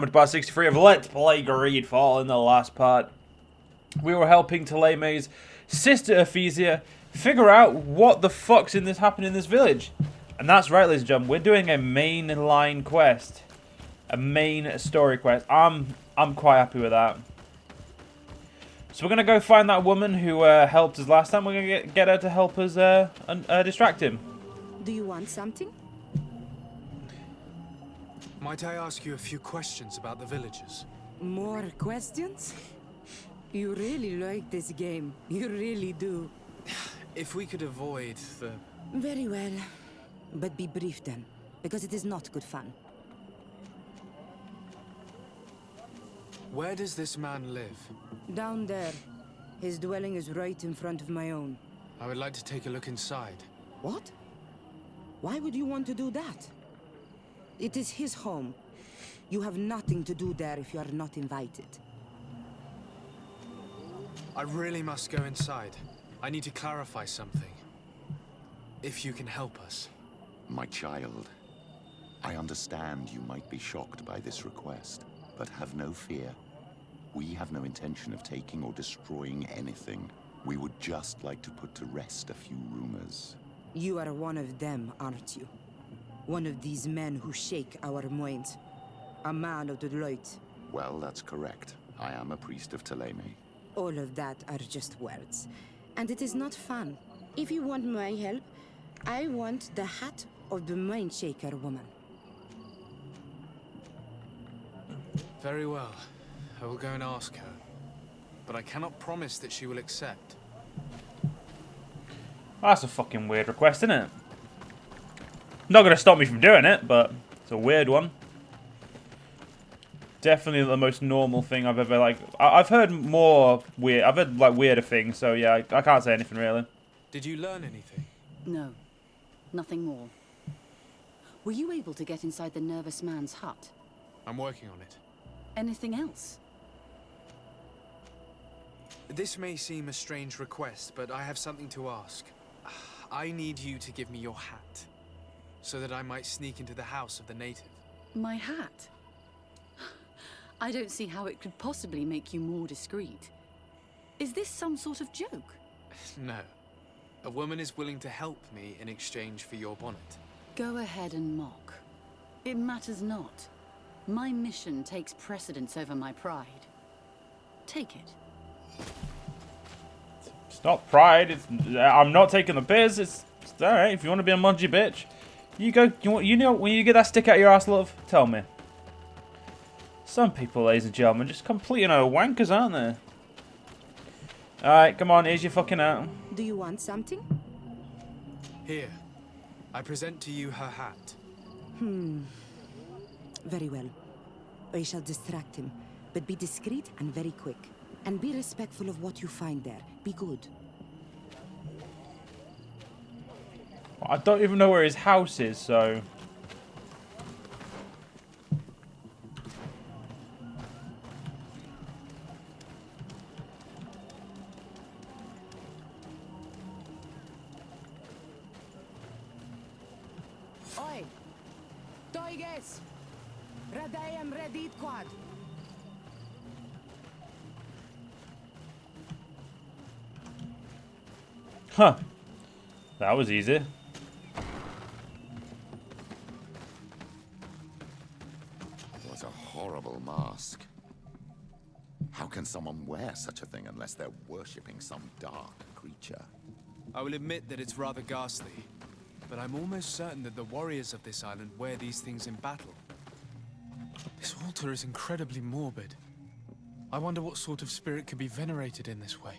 Part 63 of Let's Play GreedFall. In the last part, we were helping Taleme's sister Ephesia figure out what the fuck's happening in this village. And that's right, ladies and gentlemen, we're doing a mainline quest. A main story quest. I'm quite happy with that. So we're going to go find that woman who helped us last time. We're going to get her to help us distract him. Do you want something? Might I ask you a few questions about the villagers? More questions? You really like this game. You really do. If we could avoid the... Very well. But be brief then, because it is not good fun. Where does this man live? Down there. His dwelling is right in front of my own. I would like to take a look inside. What? Why would you want to do that? It is his home. You have nothing to do there if you are not invited. I really must go inside. I need to clarify something. If you can help us. My child, I understand you might be shocked by this request, but have no fear. We have no intention of taking or destroying anything. We would just like to put to rest a few rumors. You are one of them, aren't you? One of these men who shake our minds. A man of the light. Well, that's correct. I am a priest of Taleme. All of that are just words. And it is not fun. If you want my help, I want the hat of the mind shaker woman. Very well. I will go and ask her. But I cannot promise that she will accept. That's a fucking weird request, isn't it? Not going to stop me from doing it, but it's a weird one. Definitely the most normal thing I've ever, like... I've heard more weird... I've heard, like, weirder things, so yeah, I can't say anything, really. Did you learn anything? No. Nothing more. Were you able to get inside the nervous man's hut? I'm working on it. Anything else? This may seem a strange request, but I have something to ask. I need you to give me your hat, so that I might sneak into the house of the native. My hat? I don't see how it could possibly make you more discreet. Is this some sort of joke? No. A woman is willing to help me in exchange for your bonnet. Go ahead and mock. It matters not. My mission takes precedence over my pride. Take it. It's not pride. I'm not taking the piss. It's alright. If you want to be a mungy bitch, you go. You know when you get that stick out your ass, love. Tell me. Some people, ladies and gentlemen, just complete wankers, aren't they? Alright, come on. Here's your fucking hat. Do you want something? Here. I present to you her hat. Very well. I shall distract him, but be discreet and very quick. And be respectful of what you find there. Be good. I don't even know where his house is, so... Oi! Toiges! Radayam Redit Quad! Huh. That was easy. What a horrible mask. How can someone wear such a thing unless they're worshipping some dark creature? I will admit that it's rather ghastly, but I'm almost certain that the warriors of this island wear these things in battle. This altar is incredibly morbid. I wonder what sort of spirit could be venerated in this way.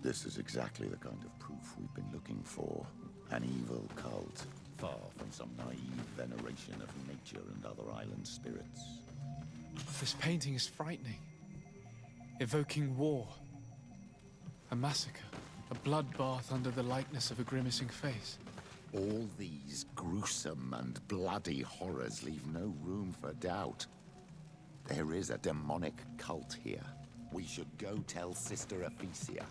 This is exactly the kind of proof we've been looking for. An evil cult, far from some naive veneration of nature and other island spirits. This painting is frightening, evoking war, a massacre, a bloodbath under the likeness of a grimacing face. All these gruesome and bloody horrors leave no room for doubt. There is a demonic cult here. We should go tell Sister Ephesia.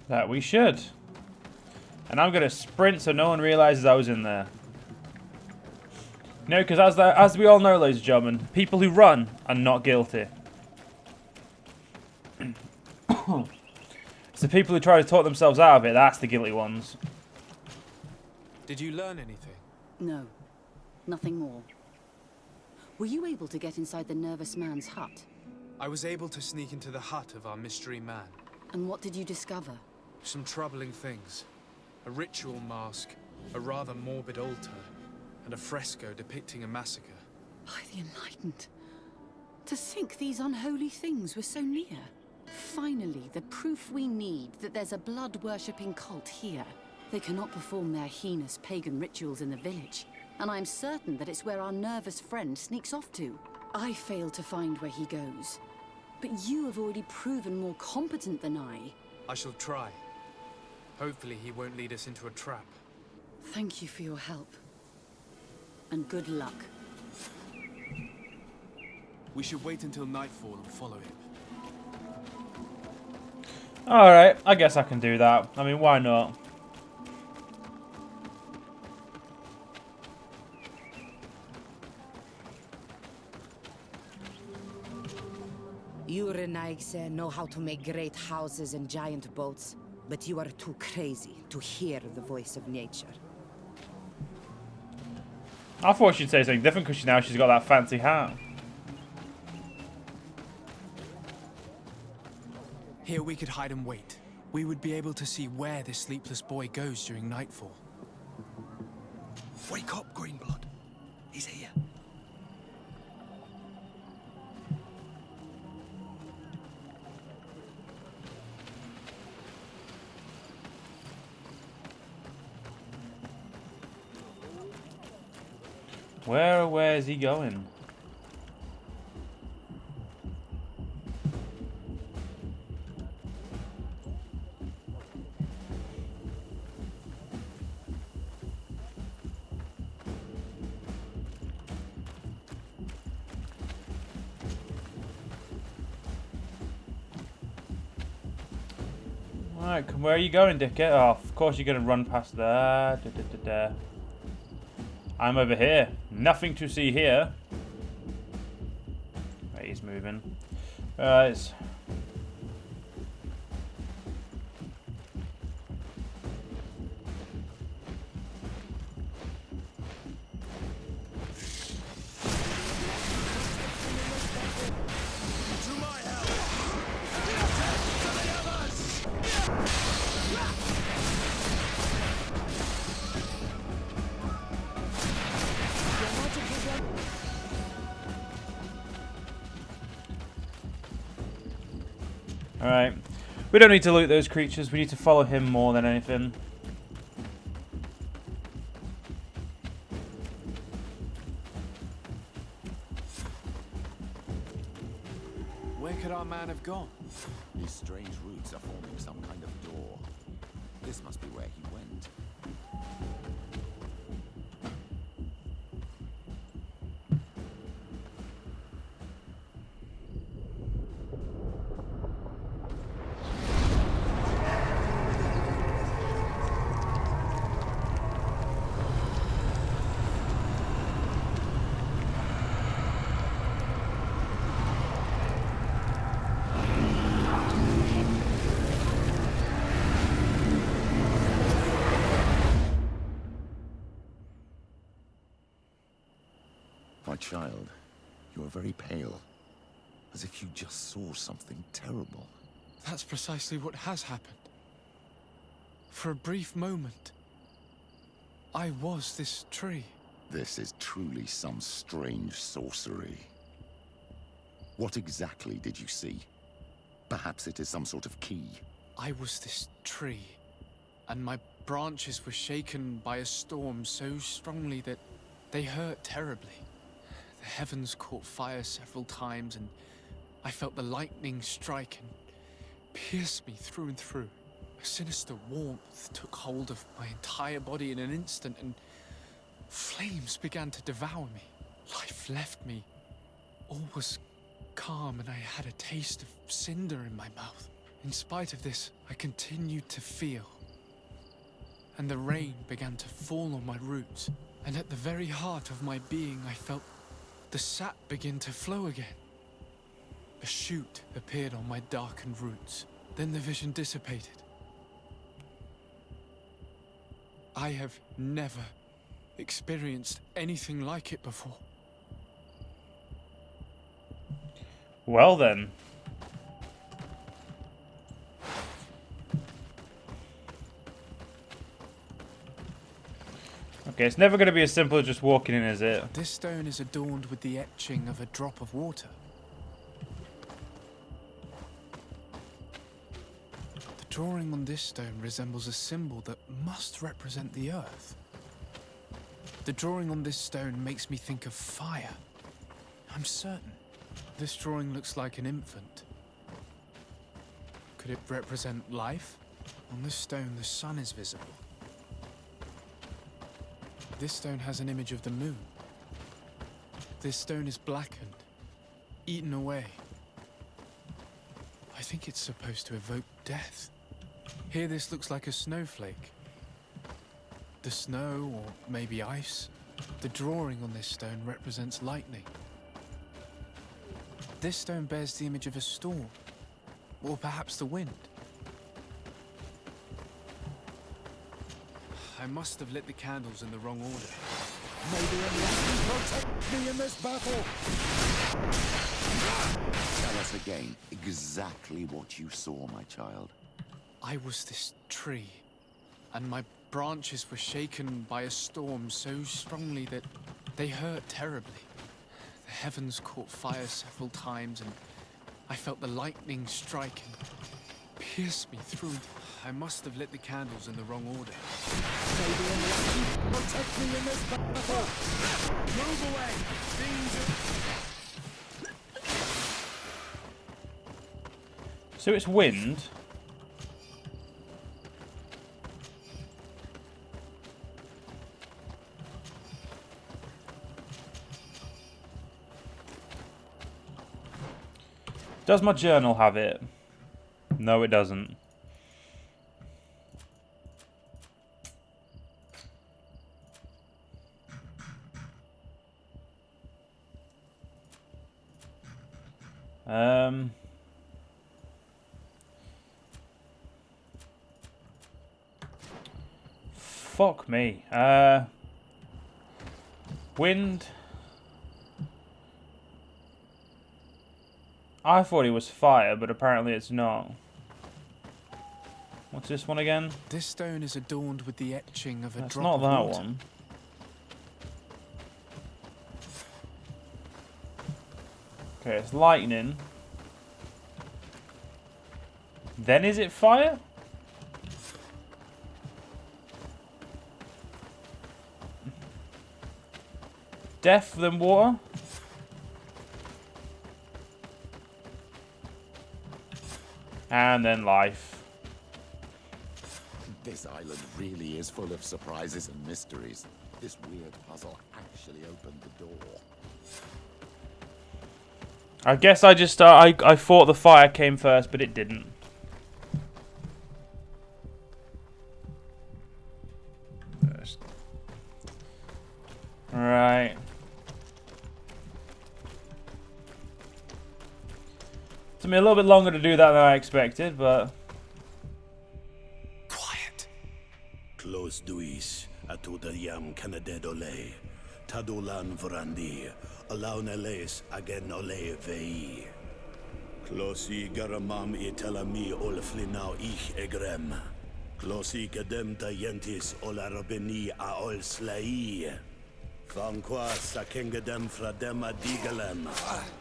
That we should. And I'm going to sprint so no one realizes I was in there. No, because as we all know, ladies and gentlemen, people who run are not guilty. It's the people who try to talk themselves out of it, that's the guilty ones. Did you learn anything? No, nothing more. Were you able to get inside the nervous man's hut? I was able to sneak into the hut of our mystery man. And what did you discover? Some troubling things. A ritual mask, a rather morbid altar, and a fresco depicting a massacre. By the Enlightened. To think these unholy things were so near. Finally, the proof we need that there's a blood-worshipping cult here. They cannot perform their heinous pagan rituals in the village, and I'm certain that it's where our nervous friend sneaks off to. I failed to find where he goes, but you have already proven more competent than I. I shall try. Hopefully he won't lead us into a trap. Thank you for your help. And good luck. We should wait until nightfall and follow him. Alright, I guess I can do that. I mean, why not? You Renaigse know how to make great houses and giant boats, but you are too crazy to hear the voice of nature. I thought she'd say something different because now she's got that fancy hat. Here we could hide and wait. We would be able to see where this sleepless boy goes during nightfall. Wake up, Greenblood. He's here. Where is he going? Alright, where are you going, dickhead? Oh, of course you're going to run past there. I'm over here. Nothing to see here. Right, he's moving. Right. Alright. We don't need to loot those creatures. We need to follow him more than anything. Where could our man have gone? These strange roots are forming some kind of door. This must be where he went. My child, you are very pale, as if you just saw something terrible. That's precisely what has happened. For a brief moment, I was this tree. This is truly some strange sorcery. What exactly did you see? Perhaps it is some sort of key. I was this tree, and my branches were shaken by a storm so strongly that they hurt terribly. The heavens caught fire several times, and I felt the lightning strike and pierce me through and through. A sinister warmth took hold of my entire body in an instant, and flames began to devour me. Life left me. All was calm, and I had a taste of cinder in my mouth. In spite of this, I continued to feel. And the rain began to fall on my roots, And at the very heart of my being, I felt the sap begin to flow again. A shoot appeared on my darkened roots. Then the vision dissipated. I have never experienced anything like it before. Well then. Okay, it's never going to be as simple as just walking in, is it? This stone is adorned with the etching of a drop of water. The drawing on this stone resembles a symbol that must represent the earth. The drawing on this stone makes me think of fire. I'm certain. This drawing looks like an infant. Could it represent life? On this stone, the sun is visible. This stone has an image of the moon. This stone is blackened, eaten away. I think it's supposed to evoke death. Here this looks like a snowflake. The snow, or maybe ice. The drawing on this stone represents lightning. This stone bears the image of a storm, or perhaps the wind. I must have lit the candles in the wrong order. Maybe Allah can protect me in this battle. Tell us again exactly what you saw, my child. I was this tree, and my branches were shaken by a storm so strongly that they hurt terribly. The heavens caught fire several times, and I felt the lightning strike and pierce me through. I must have lit the candles in the wrong order. Maybe Allah can protect me in this battle. Move away! So it's wind. Does my journal have it? No, it doesn't. Fuck me. Wind. I thought it was fire, but apparently it's not. What's this one again? This stone is adorned with the etching of a That's drop not of that water. one. Okay, it's lightning. Then is it fire? Death, then water? And then life. This island really is full of surprises and mysteries. This weird puzzle actually opened the door. I guess I just I thought the fire came first, but it didn't. Right. Took me a little bit longer to do that than I expected, but Quiet. Close duis atuda yam kanadedole. Tadulan vrandi. Alaunales agen ole vei. Closi garamam itelami olflinau ich egrem. Closi kadem tayentis olarabeni a ol slai. Vanqua sakengedem fradem adigalem.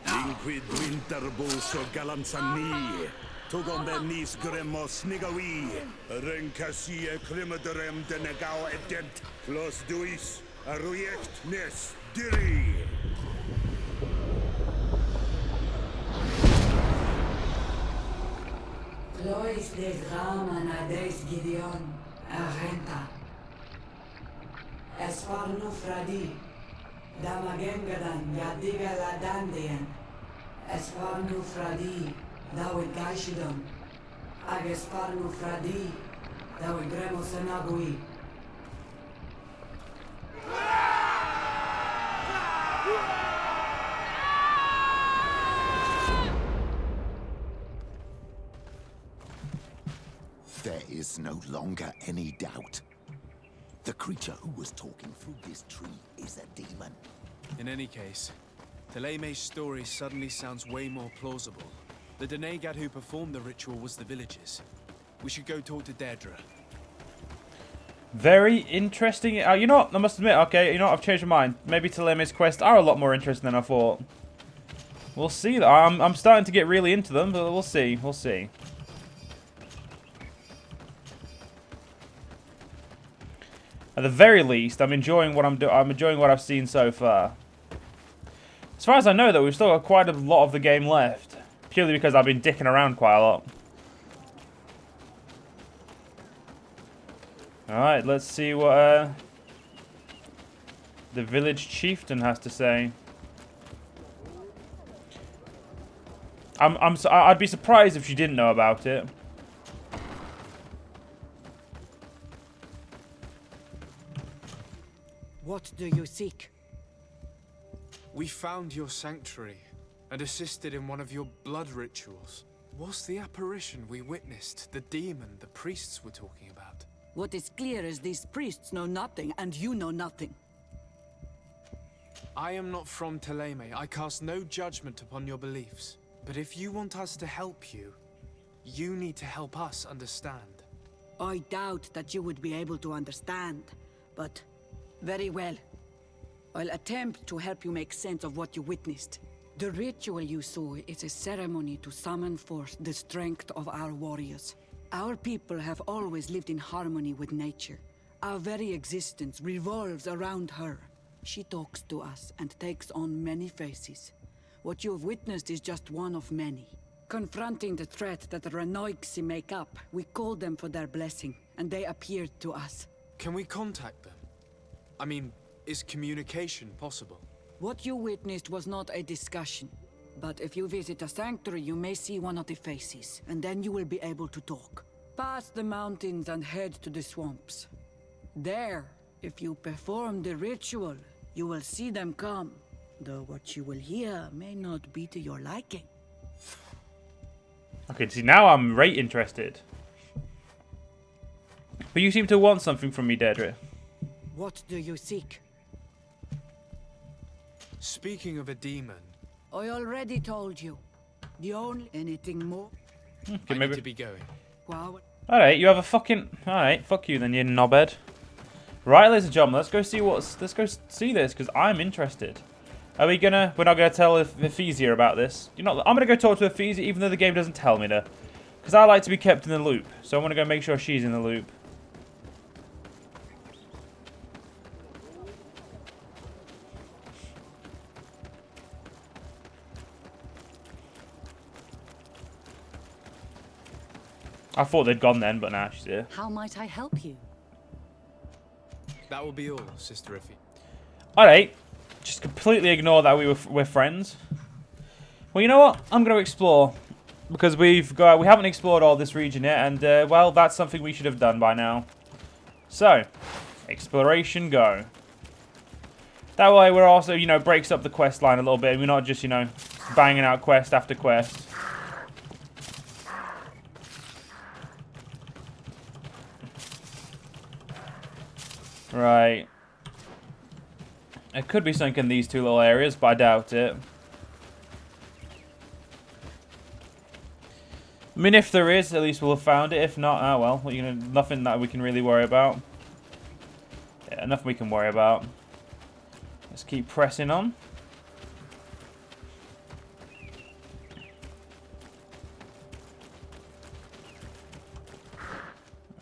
Linquid winterbus o galamsani. Tugombenis gremos nigawi. Renkasi e krimaderem denegao edent. Clos duis aruject nes diri. Lois des Raman ades Gideon Arenta Esfarnu Fradi Damagengadan Yadiga Ladandian Esfarnu Fradi Dawid Gaishidon Agesfarnu Fradi Dawid Gremo Senagui no longer any doubt. The creature who was talking through this tree is a demon. In any case, Theleme's story suddenly sounds way more plausible. The Denegad who performed the ritual was the villagers. We should go talk to Deirdre. Very interesting. You know what? I must admit, okay, you know what? I've changed my mind. Maybe Theleme's quests are a lot more interesting than I thought. We'll see. I'm starting to get really into them, but we'll see. We'll see. At the very least, I'm enjoying what I'm enjoying what I've seen so far. As far as I know, though, we've still got quite a lot of the game left, purely because I've been dicking around quite a lot. All right, let's see what the village chieftain has to say. I'd be surprised if she didn't know about it. What do you seek? We found your sanctuary and assisted in one of your blood rituals. Was the apparition we witnessed the demon the priests were talking about? What is clear is these priests know nothing, and you know nothing. I am not from Theleme. I cast no judgment upon your beliefs. But if you want us to help you, you need to help us understand. I doubt that you would be able to understand, but very well. I'll attempt to help you make sense of what you witnessed. The ritual you saw is a ceremony to summon forth the strength of our warriors. Our people have always lived in harmony with nature. Our very existence revolves around her. She talks to us and takes on many faces. What you have witnessed is just one of many. Confronting the threat that the Renoixi make up, we called them for their blessing, and they appeared to us. Can we contact them? I mean, is communication possible? What you witnessed was not a discussion. But if you visit a sanctuary, you may see one of the faces, and then you will be able to talk. Pass the mountains and head to the swamps. There, if you perform the ritual, you will see them come. Though what you will hear may not be to your liking. Okay, see, now I'm right interested. But you seem to want something from me, Deirdre. What do you seek? Speaking of a demon, I already told you. The only anything more? Okay, I maybe. need to be going. Wow. Alright, you have a fucking... Alright, fuck you then, you knobhead. Right, ladies and gentlemen, let's go see this, because I'm interested. Are we gonna... We're not gonna tell Ephesia about this. I'm gonna go talk to Ephesia, even though the game doesn't tell me to. Because I like to be kept in the loop. So I want to go make sure she's in the loop. I thought they'd gone then, but now she's here. How might I help you? That will be all, Sister Iffy. Alright. Just completely ignore that we're friends. Well, you know what? I'm going to explore. Because we haven't explored all this region yet. And, well, that's something we should have done by now. So, exploration go. That way we're also, breaks up the quest line a little bit. We're not just, banging out quest after quest. Right. It could be something in these two little areas, but I doubt it. I mean, if there is, at least we'll have found it. If not, oh well. Nothing that we can really worry about. Yeah, nothing we can worry about. Let's keep pressing on.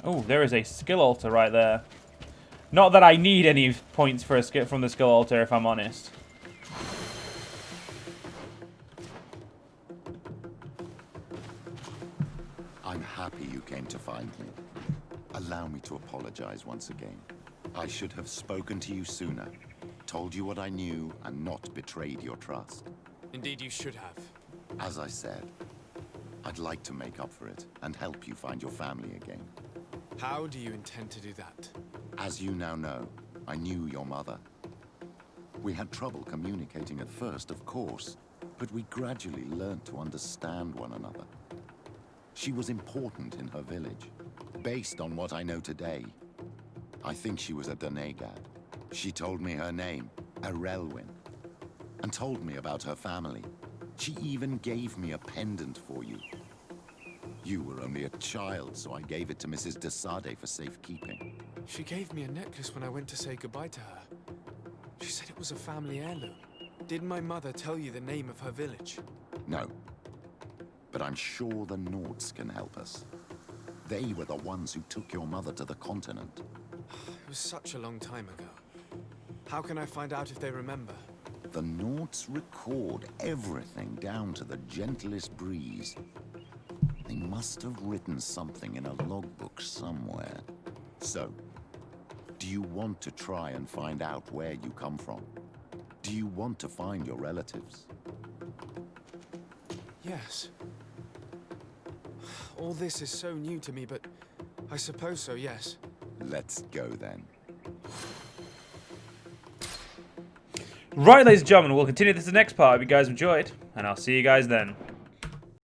Oh, there is a skill altar right there. Not that I need any points for from the skill altar, if I'm honest. I'm happy you came to find me. Allow me to apologize once again. I should have spoken to you sooner, told you what I knew, and not betrayed your trust. Indeed, you should have. As I said, I'd like to make up for it and help you find your family again. How do you intend to do that? As you now know, I knew your mother. We had trouble communicating at first, of course, but we gradually learned to understand one another. She was important in her village, Based on what I know today, I think she was a Donegad. She told me her name, Arelwyn, and told me about her family. She even gave me a pendant for you. You were only a child, so I gave it to Mrs. de Sade for safekeeping. She gave me a necklace when I went to say goodbye to her. She said it was a family heirloom. Did my mother tell you the name of her village? No. But I'm sure the Nords can help us. They were the ones who took your mother to the continent. It was such a long time ago. How can I find out if they remember? The Nords record everything down to the gentlest breeze. They must have written something in a logbook somewhere. So, do you want to try and find out where you come from? Do you want to find your relatives? Yes. All this is so new to me, but I suppose so, yes. Let's go then. Right, ladies and gentlemen, we'll continue this in the next part if you guys enjoyed, and I'll see you guys then.